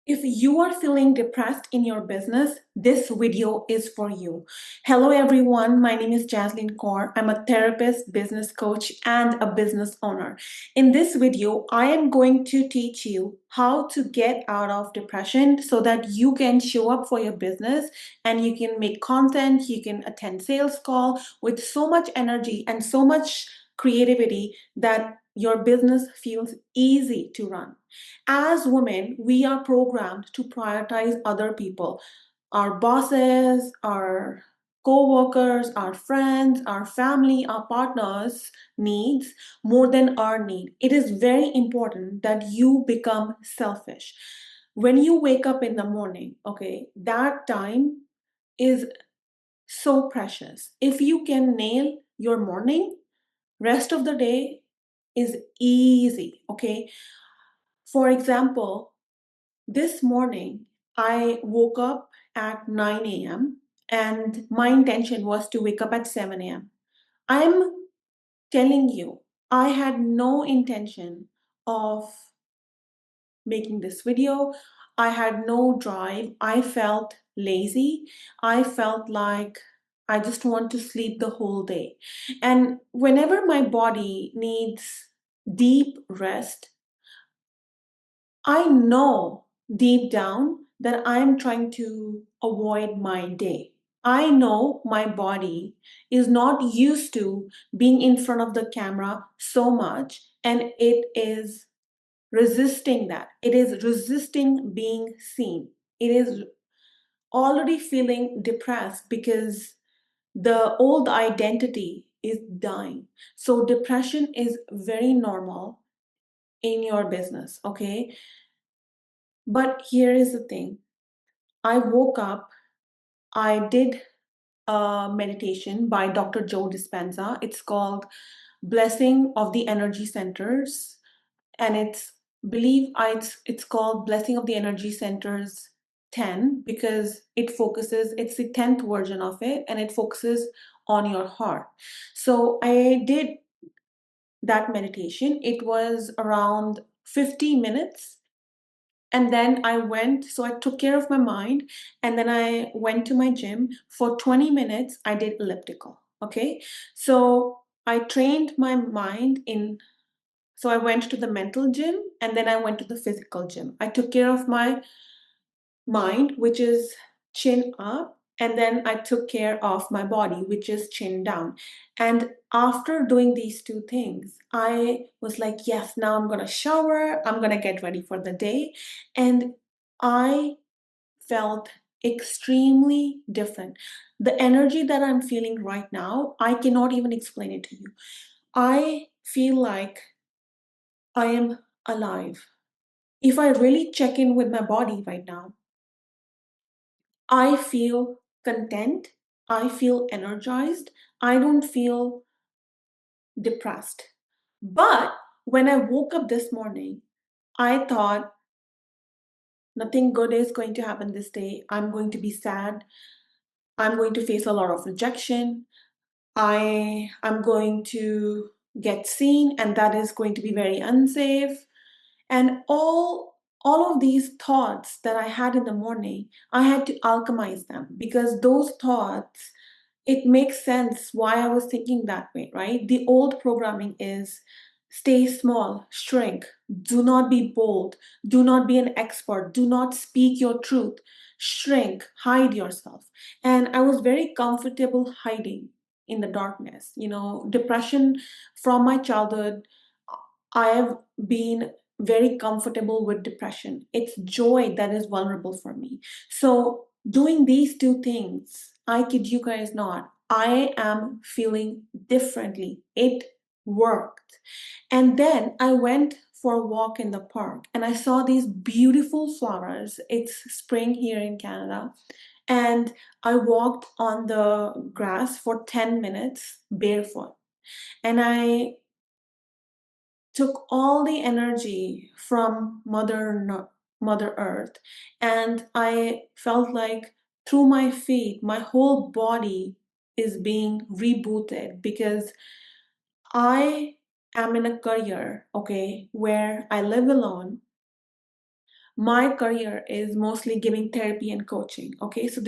If you are feeling depressed in your business, this video is for you. Hello, everyone. My name is Jaslyn Kaur. I'm a therapist, business coach, and a business owner. In this video, I am going to teach you how to get out of depression so that you can show up for your business and you can make content, you can attend sales call with so much energy and so much creativity that your business feels easy to run. As women, we are programmed to prioritize other people, our bosses, our co-workers, our friends, our family, our partners' needs more than our need. It is very important that you become selfish. When you wake up in the morning, okay, that time is so precious. If you can nail your morning, rest of the day is easy, okay? For example, this morning, I woke up at 9 a.m. and my intention was to wake up at 7 a.m. I'm telling you, I had no intention of making this video. I had no drive. I felt lazy. I felt like I just want to sleep the whole day. And whenever my body needs deep rest, I know deep down that I'm trying to avoid my day. I know my body is not used to being in front of the camera so much, and it is resisting that. It is resisting being seen. It is already feeling depressed because the old identity is dying. So, depression is very normal in your business, okay? But here is the thing. I woke up, I did a meditation by Dr. Joe Dispenza. It's called Blessing of the Energy Centers. And it's called Blessing of the Energy Centers 10 because it's the 10th version of it, and it focuses on your heart. So I did that meditation. It was around 50 minutes. And then so I took care of my mind, and then I went to my gym for 20 minutes. I did elliptical. Okay. So I trained my mind so I went to the mental gym and then I went to the physical gym. I took care of my mind, which is chin up, and then I took care of my body, which is chin down. And after doing these two things, I was like, yes, now I'm going to shower, I'm going to get ready for the day. And I felt extremely different. The energy that I'm feeling right now, I cannot even explain it to you. I feel like I am alive. If I really check in with my body right now, I feel content. I feel energized. I don't feel depressed. But when I woke up this morning, I thought nothing good is going to happen this day. I'm going to be sad. I'm going to face a lot of rejection. I am going to get seen, and that is going to be very unsafe. And all of these thoughts that I had in the morning, I had to alchemize them because those thoughts, it makes sense why I was thinking that way, right? The old programming is stay small, shrink, do not be bold, do not be an expert, do not speak your truth, shrink, hide yourself. And I was very comfortable hiding in the darkness. Depression from my childhood, I have been very comfortable with depression. It's joy that is vulnerable for me. So, doing these two things, I kid you guys not, I am feeling differently. It worked. And then I went for a walk in the park and I saw these beautiful flowers. It's spring here in Canada. And I walked on the grass for 10 minutes barefoot. And I took all the energy from Mother Earth, and I felt like through my feet, my whole body is being rebooted because I am in a career, okay, where I live alone. my career is mostly giving therapy and coaching. Okay, so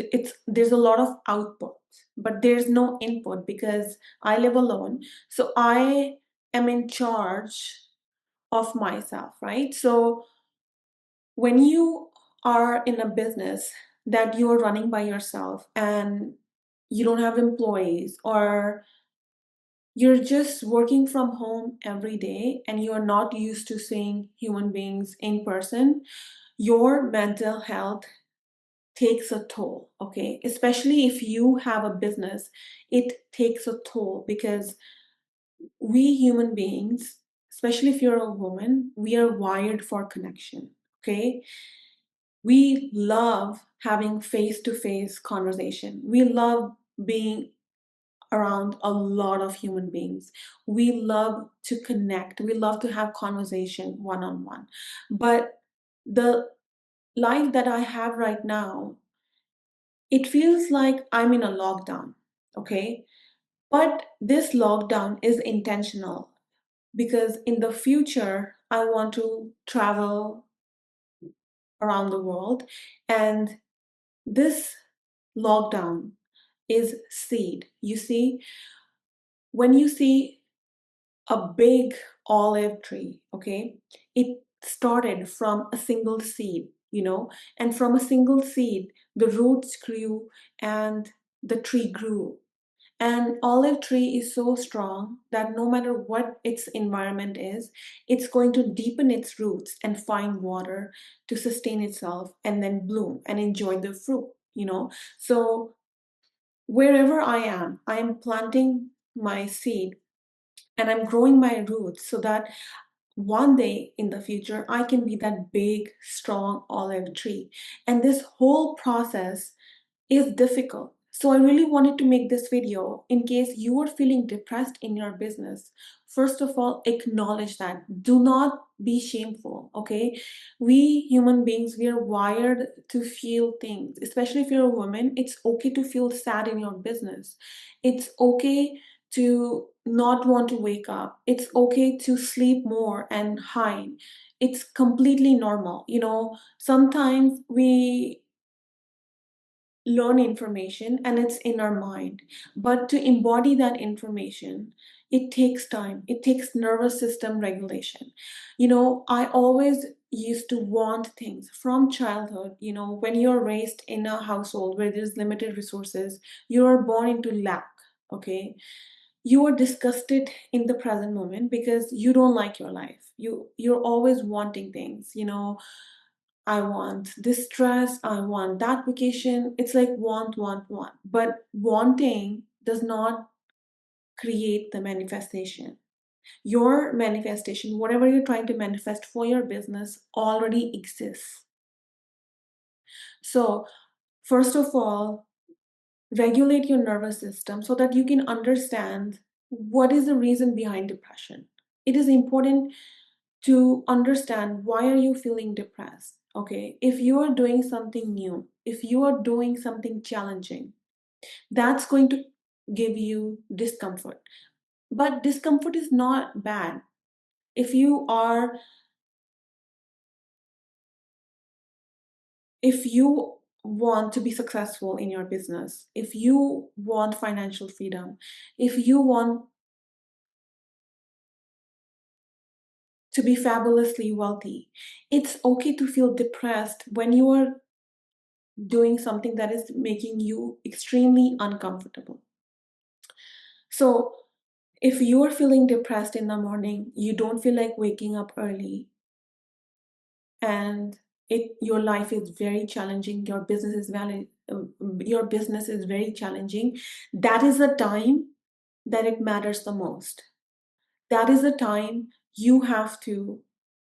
there's a lot of output, but there's no input because I live alone. So I am in charge of myself, right? So when you are in a business that you are running by yourself and you don't have employees, or you're just working from home every day and you're not used to seeing human beings in person, your mental health takes a toll, okay? Especially if you have a business, it takes a toll because we human beings, especially if you're a woman, we are wired for connection, okay? We love having face to face conversation. We love being around a lot of human beings. We love to connect. We love to have conversation one on one. But the life that I have right now, it feels like I'm in a lockdown, okay? But this lockdown is intentional because in the future, I want to travel around the world. And this lockdown is seed. You see, when you see a big olive tree, okay, it started from a single seed, and from a single seed, the roots grew and the tree grew. And olive tree is so strong that no matter what its environment is, it's going to deepen its roots and find water to sustain itself and then bloom and enjoy the fruit. So wherever I am planting my seed and I'm growing my roots so that one day in the future I can be that big, strong olive tree. And this whole process is difficult. So I really wanted to make this video in case you are feeling depressed in your business. First of all, acknowledge that. Do not be shameful, okay? We human beings, we are wired to feel things. Especially if you're a woman, it's okay to feel sad in your business. It's okay to not want to wake up. It's okay to sleep more and hide. It's completely normal. Sometimes we learn information and it's in our mind, but to embody that information, it takes time. It takes nervous system regulation. I always used to want things from childhood. When you're raised in a household where there's limited resources, you're born into lack, okay? You are disgusted in the present moment because you don't like your life. You're always wanting things. I want this dress, I want that vacation. It's like want, want, want. But wanting does not create the manifestation. Your manifestation, whatever you're trying to manifest for your business, already exists. So, first of all, regulate your nervous system so that you can understand what is the reason behind depression. It is important to understand why are you feeling depressed. Okay, if you are doing something new, if you are doing something challenging, that's going to give you discomfort. But discomfort is not bad. If you are if you want to be successful in your business, if you want financial freedom, if you want to be fabulously wealthy, it's okay to feel depressed when you are doing something that is making you extremely uncomfortable. So, if you are feeling depressed in the morning, you don't feel like waking up early, and your life is very challenging, your business is very challenging, that is the time that it matters the most. That is the time you have to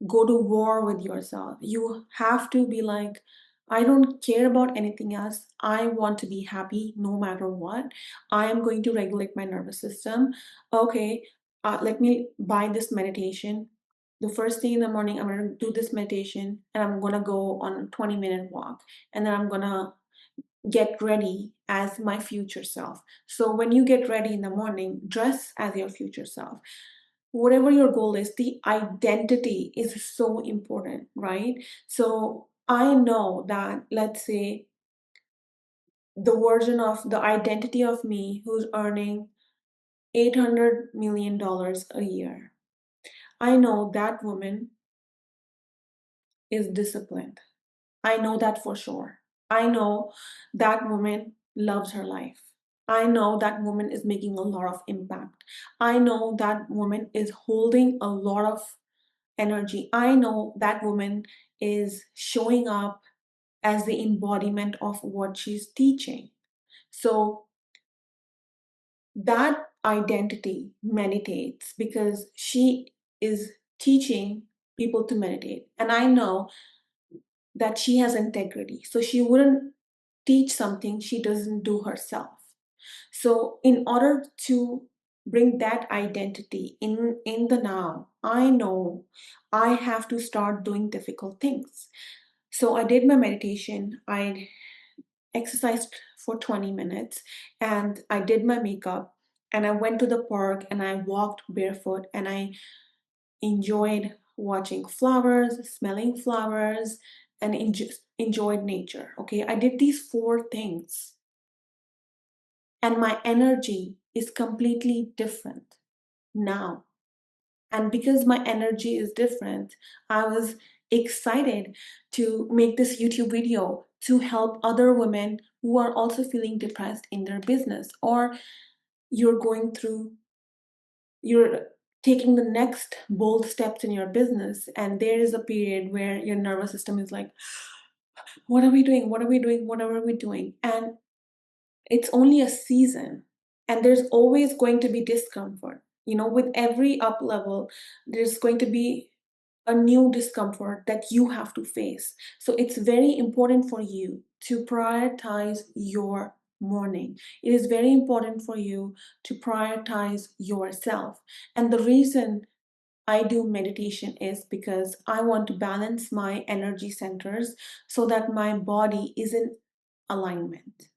go to war with yourself. You have to be like, I don't care about anything else. I want to be happy no matter what. I am going to regulate my nervous system. Okay, let me buy this meditation. The first thing in the morning, I'm going to do this meditation and I'm going to go on a 20-minute walk. And then I'm going to get ready as my future self. So when you get ready in the morning, dress as your future self. whatever your goal is, the identity is so important, right? So I know that, let's say, the version of the identity of me who's earning $800 million a year, I know that woman is disciplined. I know that for sure. I know that woman loves her life. I know that woman is making a lot of impact. I know that woman is holding a lot of energy. I know that woman is showing up as the embodiment of what she's teaching. So that identity meditates because she is teaching people to meditate. And I know that she has integrity. So she wouldn't teach something she doesn't do herself. So in order to bring that identity in the now, I know I have to start doing difficult things. So I did my meditation, I exercised for 20 minutes, and I did my makeup, and I went to the park and I walked barefoot, and I enjoyed watching flowers, smelling flowers, and enjoyed nature. Okay, I did these four things, and my energy is completely different now. And because my energy is different, I was excited to make this YouTube video to help other women who are also feeling depressed in their business, or you're going through, you're taking the next bold steps in your business, and there is a period where your nervous system is like, what are we doing? What are we doing? What are we doing? And it's only a season, and there's always going to be discomfort. With every up level, there's going to be a new discomfort that you have to face. So it's very important for you to prioritize your morning. It is very important for you to prioritize yourself. And the reason I do meditation is because I want to balance my energy centers so that my body is in alignment.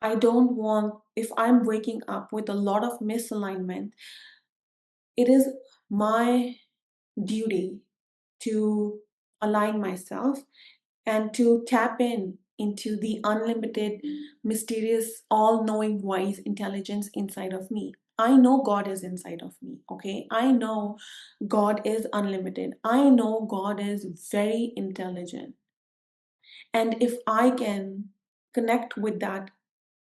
I don't want, if I'm waking up with a lot of misalignment, it is my duty to align myself and to tap into the unlimited, mysterious, all-knowing, wise intelligence inside of me. I know God is inside of me, okay? I know God is unlimited. I know God is very intelligent. And if I can connect with that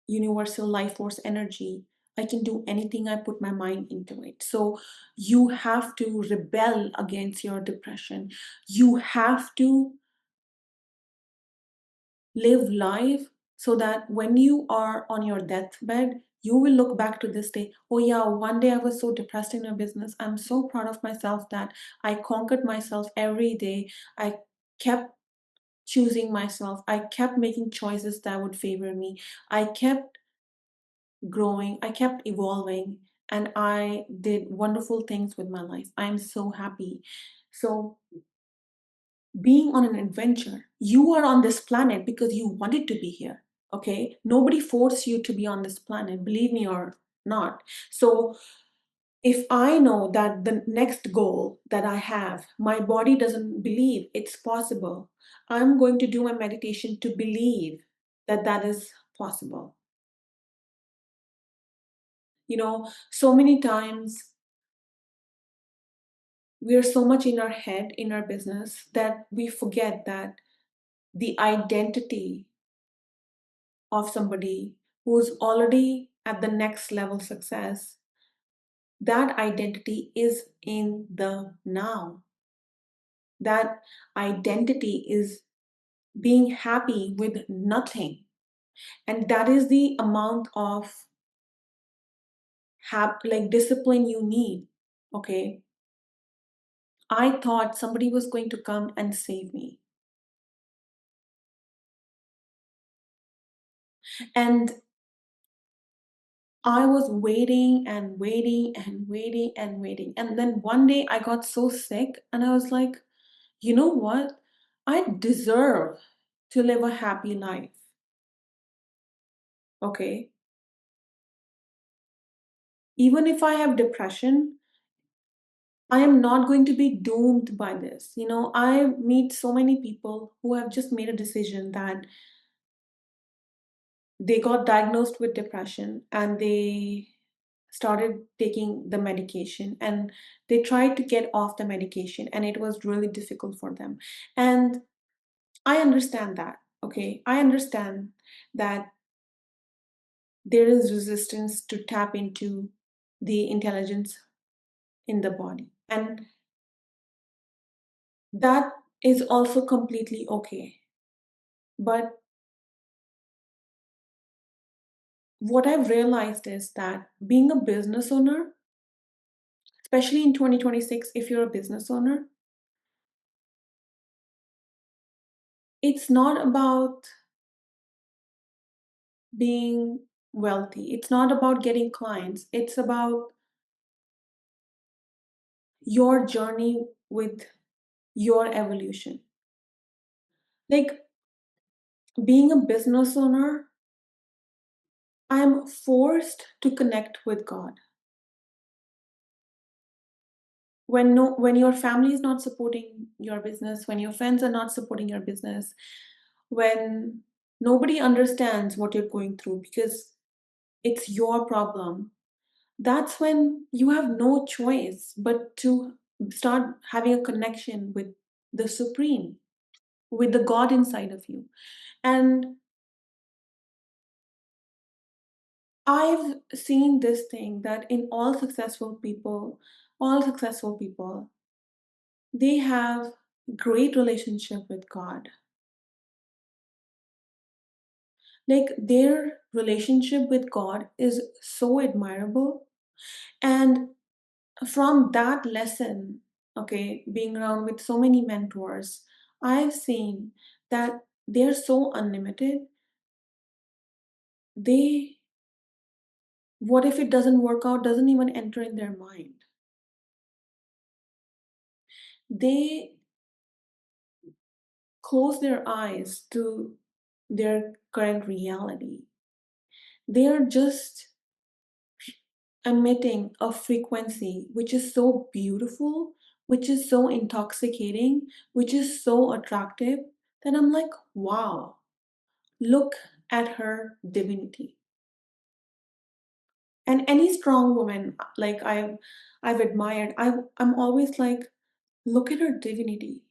universal life force energy, I can do anything I put my mind into it. So you have to rebel against your depression. You have to live life so that when you are on your deathbed, you will look back to this day. Oh, yeah, one day I was so depressed in my business. I'm so proud of myself that I conquered myself every day. I kept choosing myself. I kept making choices that would favor me. I kept growing, I kept evolving, and I did wonderful things with my life. I'm so happy. So, being on an adventure, you are on this planet because you wanted to be here. Okay, nobody forced you to be on this planet, believe me or not. So if I know that the next goal that I have, my body doesn't believe it's possible, I'm going to do my meditation to believe that that is possible. So many times we are so much in our head in our business that we forget that the identity of somebody who's already at the next level success, that identity is in the now. That identity is being happy with nothing, and that is the amount of like discipline you need. Okay, I thought somebody was going to come and save me, and I was waiting and waiting and waiting and waiting. And then one day I got so sick and I was like, you know what? I deserve to live a happy life. Okay. Even if I have depression, I am not going to be doomed by this. You know, I meet so many people who have just made a decision that they got diagnosed with depression and they started taking the medication, and they tried to get off the medication, and it was really difficult for them. And I understand that. Okay, I understand that there is resistance to tap into the intelligence in the body, and that is also completely okay. But what I've realized is that being a business owner, especially in 2026, if you're a business owner, it's not about being wealthy. It's not about getting clients. It's about your journey with your evolution. Like being a business owner, I'm forced to connect with God. When your family is not supporting your business, when your friends are not supporting your business, when nobody understands what you're going through because it's your problem, that's when you have no choice but to start having a connection with the supreme, with the God inside of you. And I've seen this thing that in all successful people, they have great relationship with God. Like their relationship with God is so admirable. And from that lesson, okay, being around with so many mentors, I've seen that they're so unlimited. They, what if it doesn't work out, doesn't even enter in their mind. They close their eyes to their current reality. They are just emitting a frequency which is so beautiful, which is so intoxicating, which is so attractive that I'm like, wow, look at her divinity. And any strong woman like I've admired, I'm always like, look at her divinity.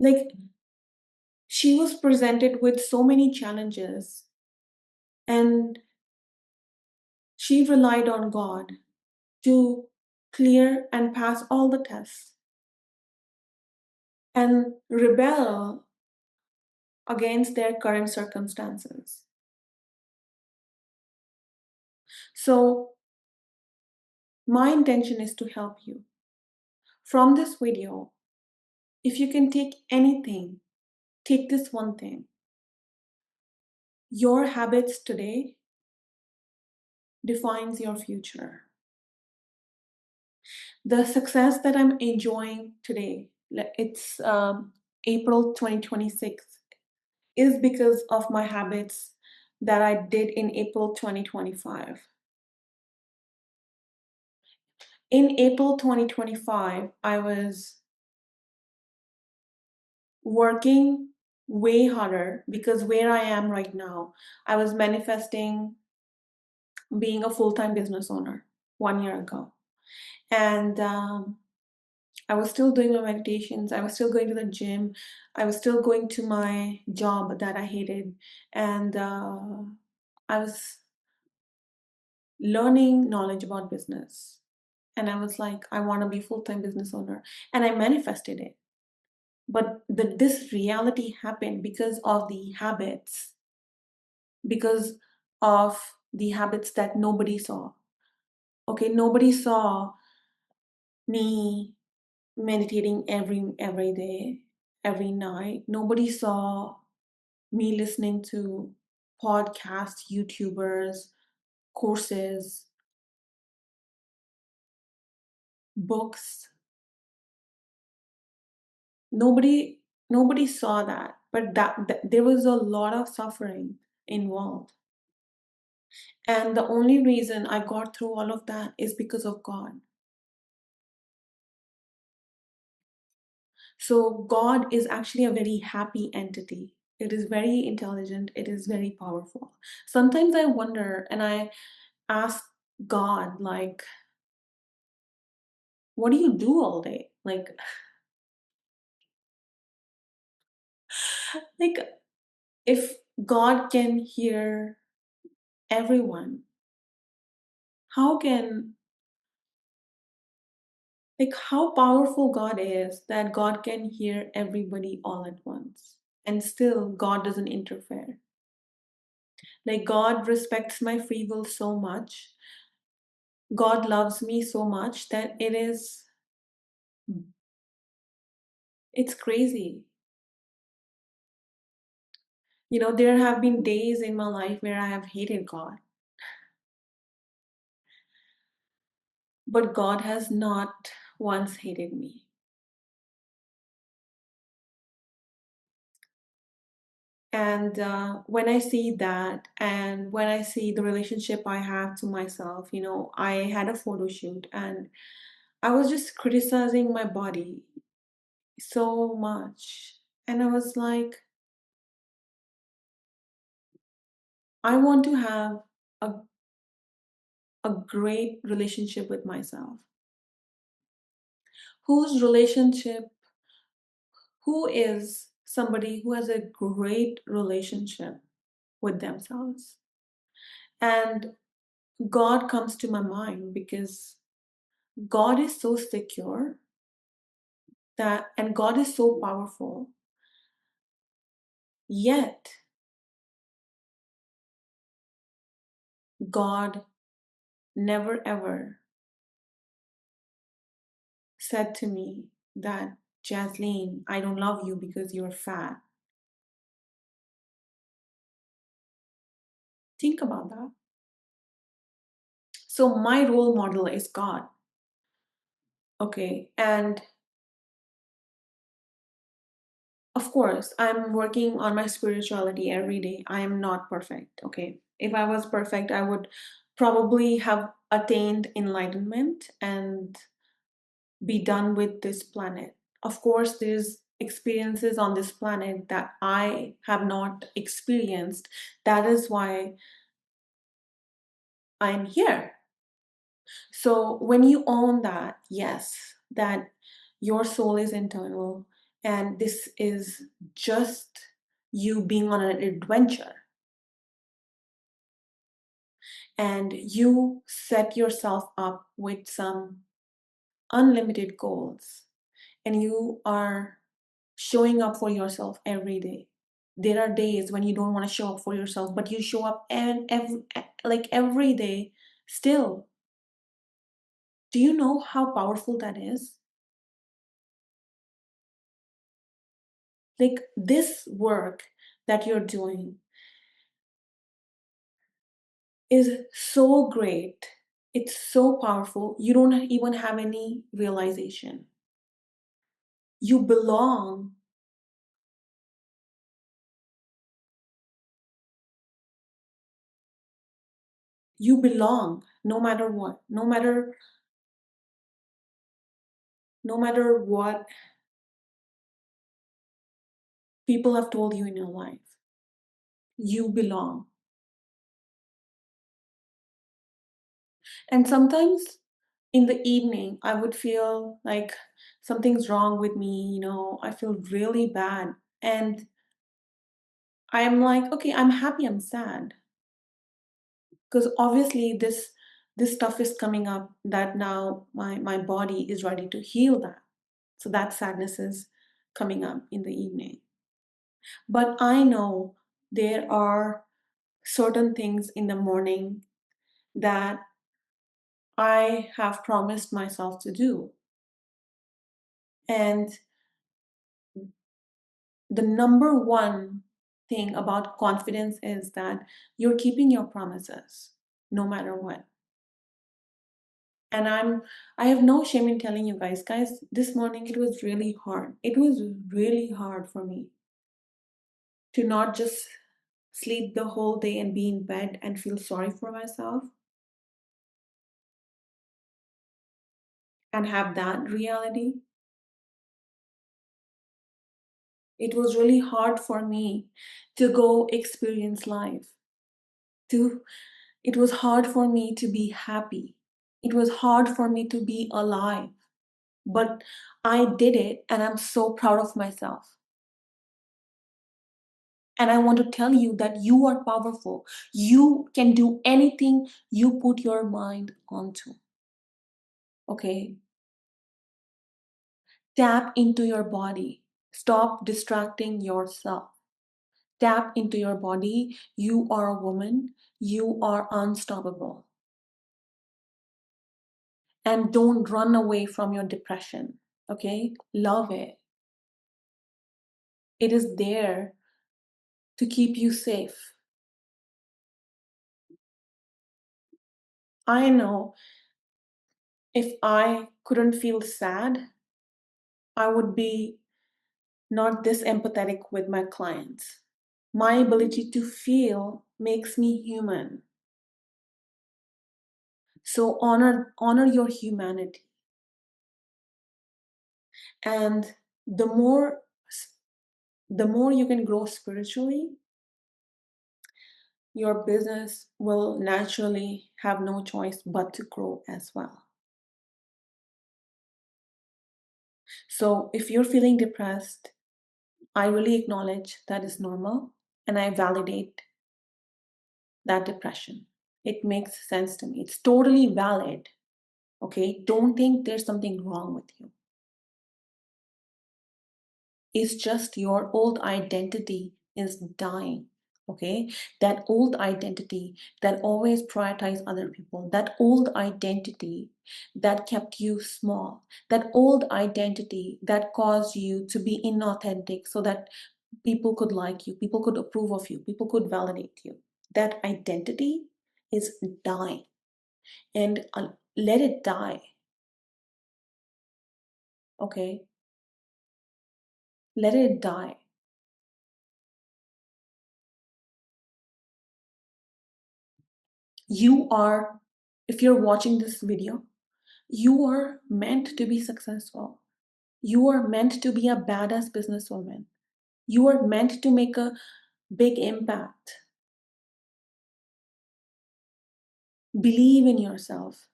Like she was presented with so many challenges, and she relied on God to clear and pass all the tests and rebel against their current circumstances. So, my intention is to help you. From this video, if you can take anything, take this one thing. Your habits today defines your future. The success that I'm enjoying today, it's April 2026, is because of my habits that I did in April 2025. In April 2025, I was working way harder because where I am right now, I was manifesting being a full time business owner 1 year ago. And I was still doing my meditations, I was still going to the gym, I was still going to my job that I hated. And I was learning knowledge about business. And I was like, I want to be full time business owner. And I manifested it. But this reality happened because of the habits, because of the habits that nobody saw. Okay, nobody saw me meditating every day, every night. Nobody saw me listening to podcasts, YouTubers, courses, books. Nobody saw that, but that there was a lot of suffering involved. And the only reason I got through all of that is because of God. So God is actually a very happy entity. It is very intelligent. It is very powerful. Sometimes I wonder and I ask God, like, what do you do all day? Like if God can hear everyone, how can, like, how powerful God is that God can hear everybody all at once and still God doesn't interfere. Like, God respects my free will so much. God loves me so much that it's crazy. There have been days in my life where I have hated God, but God has not once hated me. And when I see that, and when I see the relationship I have to myself, I had a photo shoot and I was just criticizing my body so much. And I was like, I want to have a, a great relationship with myself. Whose relationship, who is somebody who has a great relationship with themselves? And God comes to my mind because God is so secure and God is so powerful, yet God never ever said to me that, Jasleen, I don't love you because you're fat. Think about that. So my role model is God. Okay. And of course, I'm working on my spirituality every day. I am not perfect. Okay. If I was perfect, I would probably have attained enlightenment and be done with this planet. Of course, there's experiences on this planet that I have not experienced. That is why I'm here. So when you own that, yes, that your soul is internal and this is just you being on an adventure, and you set yourself up with some unlimited goals and you are showing up for yourself every day. There are days when you don't want to show up for yourself, but you show up and every day still. Do you know how powerful that is? Like this work that you're doing is so great. It's so powerful. You don't even have any realization. You belong. You belong no matter what. No matter what people have told you in your life. You belong. And sometimes in the evening, I would feel like something's wrong with me, I feel really bad. And I'm like, okay, I'm happy, I'm sad. Because obviously this stuff is coming up that now my body is ready to heal that. So that sadness is coming up in the evening. But I know there are certain things in the morning that I have promised myself to do. And the number one thing about confidence is that you're keeping your promises no matter what. And I have no shame in telling you guys, this morning it was really hard. It was really hard for me to not just sleep the whole day and be in bed and feel sorry for myself and have that reality. It was really hard for me to go experience life. To It was hard for me to be happy. It was hard for me to be alive. But I did it and I'm so proud of myself. And I want to tell you that you are powerful. You can do anything you put your mind onto. Okay? Tap into your body. Stop distracting yourself. Tap into your body. You are a woman. You are unstoppable. And don't run away from your depression. Okay? Love it. It is there to keep you safe. I know if I couldn't feel sad, I would be not this empathetic with my clients. My ability to feel makes me human. So honor your humanity. And the more the more you can grow spiritually, your business will naturally have no choice but to grow as well. So if you're feeling depressed, I really acknowledge that is normal and I validate that depression. It makes sense to me. It's totally valid. Okay? Don't think there's something wrong with you. It's just your old identity is dying. Okay? That old identity that always prioritized other people, that old identity that kept you small, that old identity that caused you to be inauthentic so that people could like you, people could approve of you, people could validate you. That identity is dying. And let it die. Okay? Let it die. You are, if you're watching this video, you are meant to be successful. You are meant to be a badass businesswoman. You are meant to make a big impact. Believe in yourself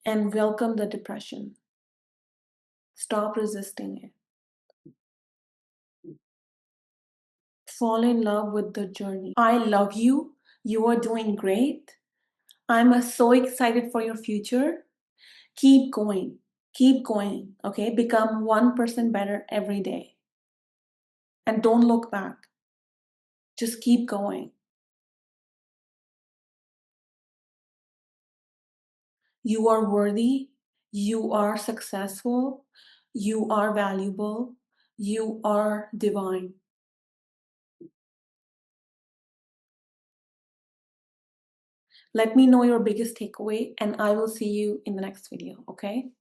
and welcome the depression. Stop resisting it. Fall in love with the journey. I love you. You are doing great. I'm so excited for your future. Keep going. Keep going. Okay? Become 1% better every day. And don't look back. Just keep going. You are worthy. You are successful. You are valuable. You are divine. Let me know your biggest takeaway, and I will see you in the next video. Okay?